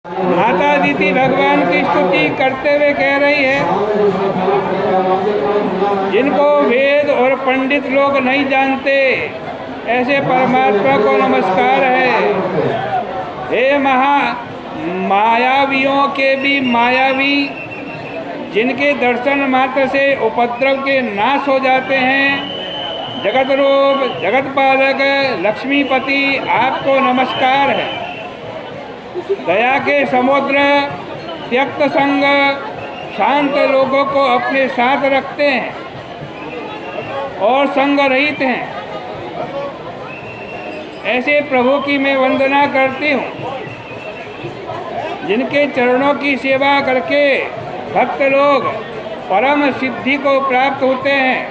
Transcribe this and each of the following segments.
माता अदिति भगवान की स्तुति करते हुए कह रही है, जिनको वेद और पंडित लोग नहीं जानते ऐसे परमात्मा को नमस्कार है। हे मायावियों के भी मायावी, जिनके दर्शन मात्र से उपद्रव के नाश हो जाते हैं, जगत रूप जगत पालक लक्ष्मीपति आपको नमस्कार है। दया के समुद्र, त्यक्त संग, शांत लोगों को अपने साथ रखते हैं और संग रहित हैं, ऐसे प्रभु की मैं वंदना करती हूँ। जिनके चरणों की सेवा करके भक्त लोग परम सिद्धि को प्राप्त होते हैं,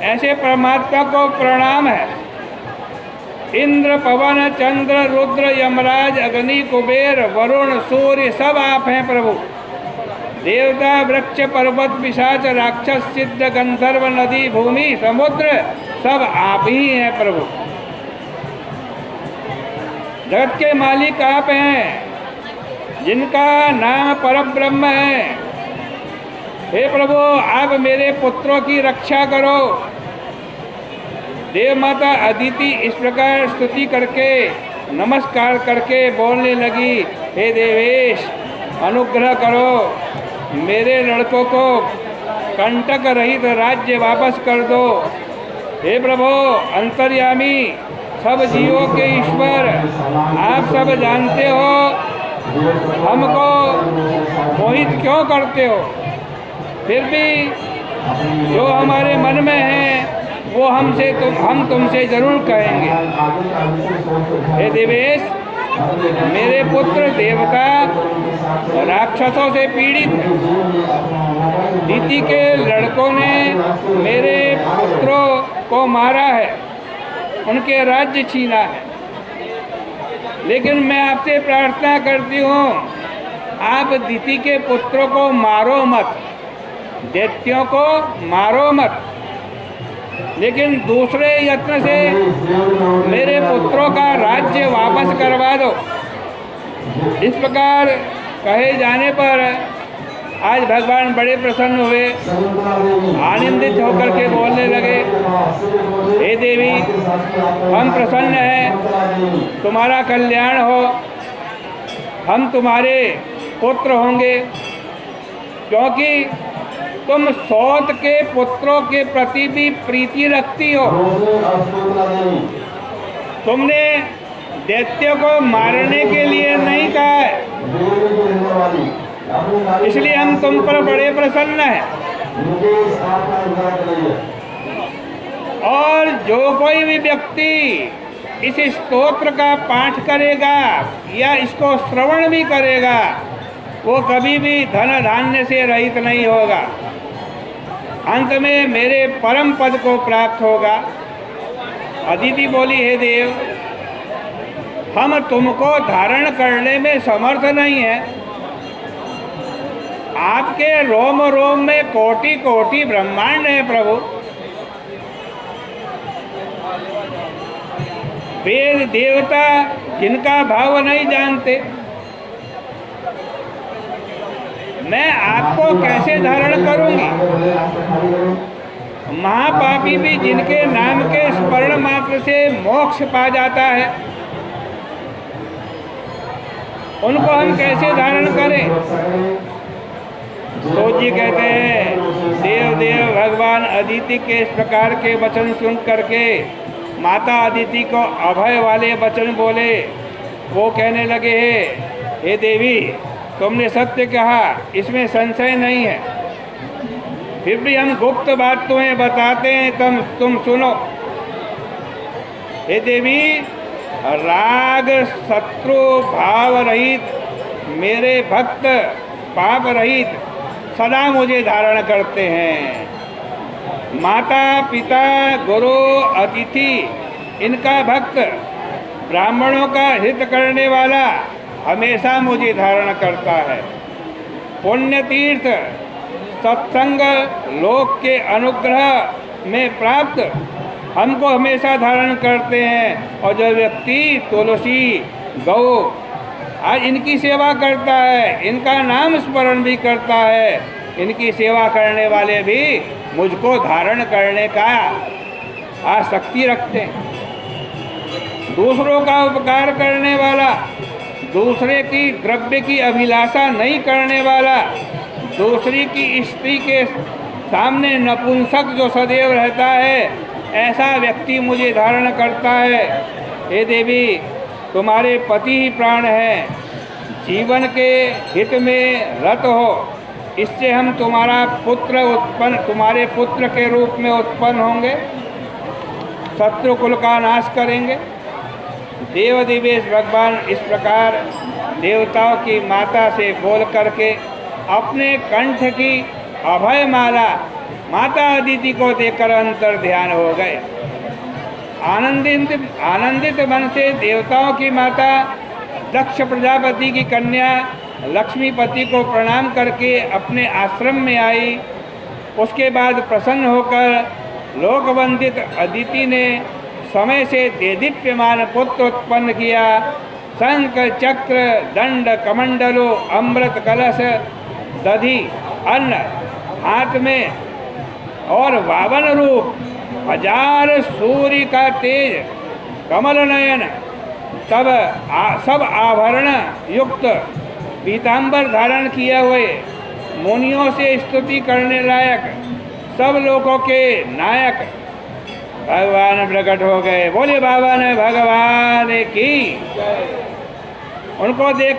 ऐसे परमात्मा को प्रणाम है। इंद्र, पवन, चंद्र, रुद्र, यमराज, अग्नि, कुबेर, वरुण, सूर्य सब आप हैं प्रभु। देवता, वृक्ष, पर्वत, पिशाच, राक्षस, सिद्ध, गंधर्व, नदी, भूमि, समुद्र सब आप ही हैं प्रभु। जगत के मालिक आप हैं, जिनका नाम परब्रह्म है। हे प्रभु, आप मेरे पुत्रों की रक्षा करो। देव माता अदिति इस प्रकार स्तुति करके नमस्कार करके बोलने लगी, हे देवेश, अनुग्रह करो, मेरे लड़कों को कंटक रहित राज्य वापस कर दो। हे प्रभु अंतर्यामी, सब जीवों के ईश्वर, आप सब जानते हो हमको मोहित क्यों करते हो, फिर भी जो हमारे मन में है वो हम तुमसे जरूर कहेंगे। हे देवेश, मेरे पुत्र देवता राक्षसों से पीड़ित हैं। अदिति के लड़कों ने मेरे पुत्रों को मारा है, उनके राज्य छीना है। लेकिन मैं आपसे प्रार्थना करती हूँ, आप अदिति के पुत्रों को मारो मत, दैत्यों को मारो मत, लेकिन दूसरे यत्न से मेरे पुत्रों का राज्य वापस करवा दो। इस प्रकार कहे जाने पर आज भगवान बड़े प्रसन्न हुए, आनंदित होकर के बोलने लगे, हे देवी, हम प्रसन्न हैं, तुम्हारा कल्याण हो, हम तुम्हारे पुत्र होंगे, क्योंकि तुम सौत के पुत्रों के प्रति भी प्रीति रखती हो। तुमने दैत्यों को मारने के लिए नहीं कहा है, इसलिए हम तुम पर बड़े प्रसन्न हैं। और जो कोई भी व्यक्ति इस स्तोत्र का पाठ करेगा या इसको श्रवण भी करेगा, वो कभी भी धन धान्य से रहित नहीं होगा, अंत में मेरे परम पद को प्राप्त होगा। अदिति बोली, हे देव, हम तुमको धारण करने में समर्थ नहीं है। आपके रोम रोम में कोटि कोटि ब्रह्मांड है प्रभु। वेद देवता जिनका भाव नहीं जानते, मैं आपको कैसे धारण करूंगी। महापापी भी जिनके नाम के स्मरण मात्र से मोक्ष पा जाता है, उनको हम कैसे धारण करें। तो जी कहते हैं, देव देव भगवान अदिति के इस प्रकार के वचन सुन करके माता अदिति को अभय वाले वचन बोले। वो कहने लगे, हे देवी, तुमने सत्य कहा, इसमें संशय नहीं है, फिर भी हम गुप्त बात तुम्हें बताते हैं, तुम सुनो। हे देवी, राग शत्रु भाव रहित मेरे भक्त पाप रहित सदा मुझे धारण करते हैं। माता पिता गुरु अतिथि इनका भक्त, ब्राह्मणों का हित करने वाला हमेशा मुझे धारण करता है। पुण्य तीर्थ सत्संग लोक के अनुग्रह में प्राप्त हमको हमेशा धारण करते हैं। और जो व्यक्ति तुलसी गौ आज इनकी सेवा करता है, इनका नाम स्मरण भी करता है, इनकी सेवा करने वाले भी मुझको धारण करने का आसक्ति रखते हैं। दूसरों का उपकार करने वाला, दूसरे की द्रव्य की अभिलाषा नहीं करने वाला, दूसरी की स्त्री के सामने नपुंसक जो सदैव रहता है, ऐसा व्यक्ति मुझे धारण करता है। हे देवी, तुम्हारे पति ही प्राण हैं, जीवन के हित में रत हो, इससे हम तुम्हारे पुत्र के रूप में उत्पन्न होंगे, शत्रु कुल का नाश करेंगे। देव देवेश भगवान इस प्रकार देवताओं की माता से बोल करके अपने कंठ की अभय माला माता अदिति को देकर अंतर ध्यान हो गए। आनंदित मन से देवताओं की माता दक्ष प्रजापति की कन्या लक्ष्मीपति को प्रणाम करके अपने आश्रम में आई। उसके बाद प्रसन्न होकर लोकवंदित अदिति ने समय से देदीप्यमान पुत्र उत्पन्न किया। शंख चक्र दंड कमंडलो अमृत कलश दधि अन्न हाथ में और 52 रूप, 1000 सूर्य का तेज, कमल नयन, तब सब आभरण युक्त पीतांबर धारण किए हुए, मुनियों से स्तुति करने लायक, सब लोगों के नायक भगवान प्रकट हो गए। बोले बाबा ने भगवान की। उनको देख